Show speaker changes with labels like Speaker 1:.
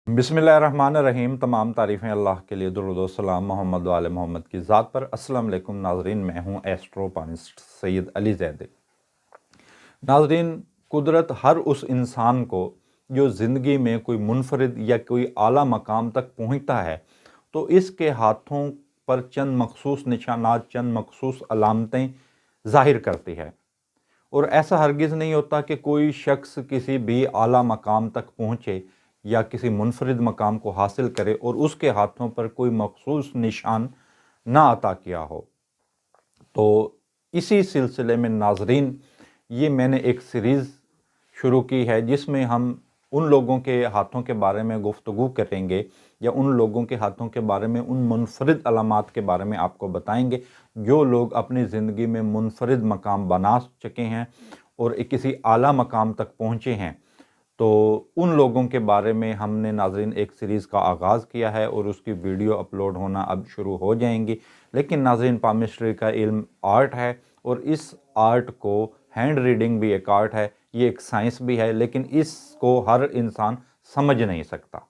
Speaker 1: बिस्मिल्लाहिर्रहमानिर्रहीम। तमाम तारीफ़ें अल्लाह के लिए, दुरूद व सलाम मोहम्मद व आले मोहम्मद की ज़ात पर। अस्सलाम वालेकुम नाज़रीन, मैं हूँ एस्ट्रोपानिस्ट सैयद अली ज़ैदी। नाज़रीन, कुदरत हर उस इंसान को जो ज़िंदगी में कोई मुनफरिद या कोई आला मकाम तक पहुँचता है, तो इसके हाथों पर चंद मखसूस निशानात, चंद मखसूस अलामतें ज़ाहिर करती है। और ऐसा हरगिज़ नहीं होता कि कोई शख्स किसी भी आला मकाम तक पहुँचे या किसी मुनफरिद मकाम को हासिल करे और उसके हाथों पर कोई मखसूस निशान ना अता किया हो। तो इसी सिलसिले में नाज़रीन, ये मैंने एक सीरीज़ शुरू की है जिसमें हम उन लोगों के हाथों के बारे में गुफ्तगू करेंगे या उन लोगों के हाथों के बारे में, उन मुनफरिद अलामात के बारे में आपको बताएंगे जो लोग अपनी ज़िंदगी में मुनफरिद मकाम बना चुके हैं और किसी आला मकाम तक पहुँचे हैं। तो उन लोगों के बारे में हमने नाज़रीन एक सीरीज़ का आगाज़ किया है और उसकी वीडियो अपलोड होना अब शुरू हो जाएंगी। लेकिन नाज़रीन, पामिस्ट्री का इल्म आर्ट है और इस आर्ट को, हैंड रीडिंग भी एक आर्ट है, ये एक साइंस भी है, लेकिन इसको हर इंसान समझ नहीं सकता।